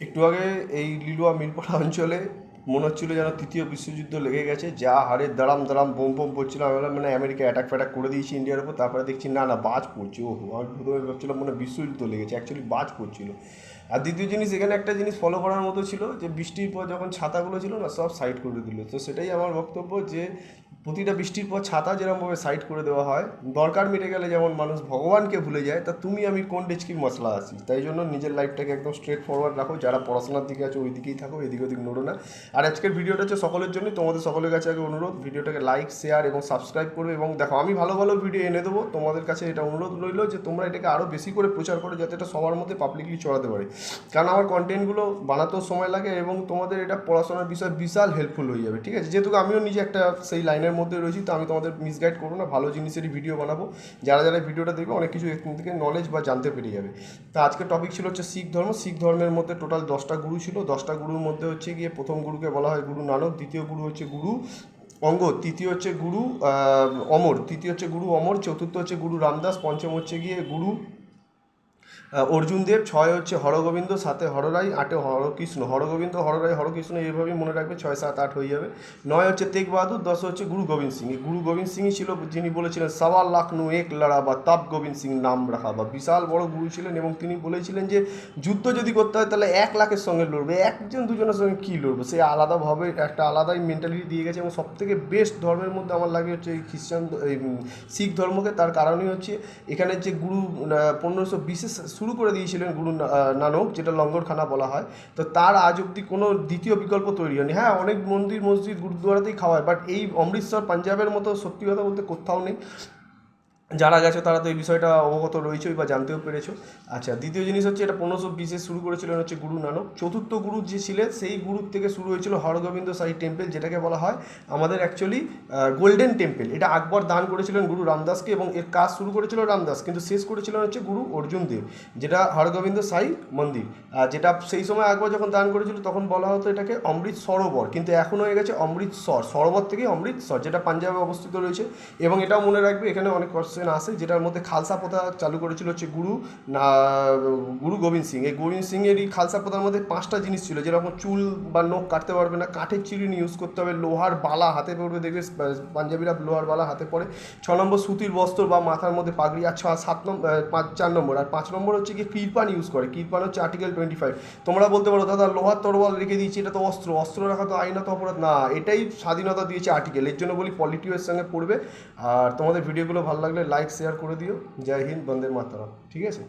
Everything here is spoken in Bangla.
একটু আগে এই লিলুয়া মিরপাড়া অঞ্চলে মনে হচ্ছিলো যেন তৃতীয় বিশ্বযুদ্ধ লেগে গেছে, যা হারে দাঁড়াম দাঁড়াম বোম বোম পড়ছিল। আমি বললাম মানে আমেরিকা অ্যাটাক ফ্যাটাক করে দিয়েছি ইন্ডিয়ার উপর, তারপরে দেখছি না না বাজ পড়ছে। ওহো, আমি প্রথমে ভাবছিলাম মানে বিশ্বযুদ্ধ লেগেছে, অ্যাকচুয়ালি বাজ পড়ছিল। আর দ্বিতীয় জিনিস, এখানে একটা জিনিস ফলো করার মতো ছিল যে বৃষ্টির পর যখন ছাতাগুলো ছিল না সব সাইড করে দিল। তো সেটাই আমার বক্তব্য যে প্রতিটা বৃষ্টির পর ছাতা যেরকমভাবে সাইড করে দেওয়া হয়, দরকার মিটে গেলে যেমন মানুষ ভগবানকে ভুলে যায়, তা তুমি আমি কোন ডেচকির মশলা আছি। তাই জন্য নিজের লাইফটাকে একদম স্ট্রেট ফরওয়ার্ড রাখো, যারা পড়াশোনার দিকে আছে ওই দিকেই থাকো, এদিক ওদিক নড়ো না। আর আজকের ভিডিওটা হচ্ছে সকলের জন্যই, তোমাদের সকলের কাছে আগে অনুরোধ, ভিডিওটাকে লাইক শেয়ার এবং সাবস্ক্রাইব করবে। এবং দেখো আমি ভালো ভালো ভিডিও এনে দেবো, তোমাদের কাছে এটা অনুরোধ রইলো যে তোমরা এটাকে আরও বেশি করে প্রচার করো, যাতে এটা সবার মধ্যে পাবলিকলি ছড়াতে পারে। কারণ আমার কন্টেন্টগুলো বানাতেও সময় লাগে এবং তোমাদের এটা পড়াশোনার বিষয়ে বিশাল হেল্পফুল হয়ে যাবে, ঠিক আছে। যেহেতু আমিও নিজে একটা সেই লাইনের মধ্যে রয়েছি, তো আমি তোমাদের মিসগাইড করবো না, ভালো জিনিসেরই ভিডিও বানাবো। যারা যারা ভিডিওটা দেখবে অনেক কিছু এখান থেকে নলেজ বা জানতে পেরে যাবে। তা আজকের টপিক ছিল হচ্ছে শিখ ধর্ম। শিখ ধর্মের মধ্যে টোটাল 10টা গুরু ছিল। 10টা গুরুর মধ্যে হচ্ছে গিয়ে প্রথম গুরুকে বলা হয় গুরু নানক, দ্বিতীয় গুরু হচ্ছে গুরু অঙ্গদ, তৃতীয় হচ্ছে গুরু অমর, তৃতীয় হচ্ছে গুরু অমর, চতুর্থ হচ্ছে গুরু রামদাস, পঞ্চম হচ্ছে গিয়ে গুরু অর্জুন দেব, 6 হচ্ছে হরগোবিন্দ, 7 হররাই, 8 হরকৃষ্ণ। হরগোবিন্দ হররাই হরকৃষ্ণ এইভাবেই মনে রাখবে, 6 7 8 হয়ে যাবে। 9 হচ্ছে তেগ বাহাদুর, 10 হচ্ছে গুরু গোবিন্দ সিং। এই গুরু গোবিন্দ সিংই ছিল যিনি বলেছিলেন 1.25 লাখ নু এক লড়া, বা তাপ গোবিন্দ সিং নাম রাখা, বা বিশাল বড় গুরু ছিলেন। এবং তিনি বলেছিলেন যে যুদ্ধ যদি করতে হয় তাহলে 1 লাখের সঙ্গে লড়বে, একজন দুজনের সঙ্গে কী লড়বে। সে আলাদাভাবে একটা আলাদাই মেন্টালিটি দিয়ে গেছে। এবং সবথেকে বেস্ট ধর্মের মধ্যে আমার লাগে হচ্ছে এই খ্রিস্টান এই শিখ ধর্মকে। তার কারণই হচ্ছে এখানে যে গুরু 1520 শুরু করে দিয়েছিলেন গুরু নানক, যেটা লঙ্গরখানা বলা হয়। তো তার আজ অবধি কোনো দ্বিতীয় বিকল্প তৈরি হয়নি। হ্যাঁ, অনেক মন্দির মসজিদ গুরুদ্বারাতেই খাওয়ায়, বাট এই অমৃতসর পাঞ্জাবের মতো সত্যি কথা বলতে কোথাও নেই। যারা গেছো তারা তো এই বিষয়টা অবগত রয়েছেই বা জানতেও পেরেছো। আচ্ছা, দ্বিতীয় জিনিস হচ্ছে এটা 1520 শুরু করেছিলেন হচ্ছে গুরু নানক। চতুর্থ গুরু যে ছিলেন সেই গুরুর থেকে শুরু হয়েছিল হরগোবিন্দ সাই টেম্পল, যেটাকে বলা হয় আমাদের অ্যাকচুয়ালি গোল্ডেন টেম্পল। এটা আকবর দান করেছিলেন গুরু রামদাসকে, এবং এর কাজ শুরু করেছিল রামদাস, কিন্তু শেষ করেছিলেন হচ্ছে গুরু অর্জুন দেব, যেটা হরগোবিন্দ সাই মন্দির। যেটা সেই সময় আকবর যখন দান করেছিল তখন বলা হতো এটাকে অমৃত সরোবর, কিন্তু এখন হয়ে গেছে অমৃতসর, সরোবর থেকে অমৃতসর, যেটা পাঞ্জাবে অবস্থিত রয়েছে। এবং এটাও মনে রাখবে, এখানে অনেক আসে, যেটার মধ্যে খালসা প্রথা চালু করেছিল হচ্ছে গুরু গোবিন্দ সিং। এই গোবিন্দ সিংয়েরই খালসা প্রথার মধ্যে 5টা জিনিস ছিল, যেরকম চুল বা নখ কাটতে পারবে না, কাঠের চিরুনি ইউজ করতে হবে, লোহার বালা হাতে পড়বে, দেখবে পাঞ্জাবিরা লোহার বালা হাতে পড়ে, 6 নম্বর সুতির বস্ত্র বা মাথার মধ্যে পাগড়ি, আর 4 নম্বর, আর 5 নম্বর হচ্ছে কি কৃপান ইউজ করে। কৃপান হচ্ছে আর্টিকেল 25। তোমরা বলতে পারো দাদা লোহার তরোয়াল রেখে দিয়েছি, এটা তো অস্ত্র, অস্ত্র রাখা তো আইনত অপরাধ না, এটাই স্বাধীনতা দিয়েছে আর্টিকেল। এর জন্য বলি পলিটিক্সের সঙ্গে পড়বে। আর তোমাদের ভিডিওগুলো ভালো লাগলে লাইক শেয়ার করে দিও। জয় হিন্দ, বন্দে মাতরম, ঠিক আছে।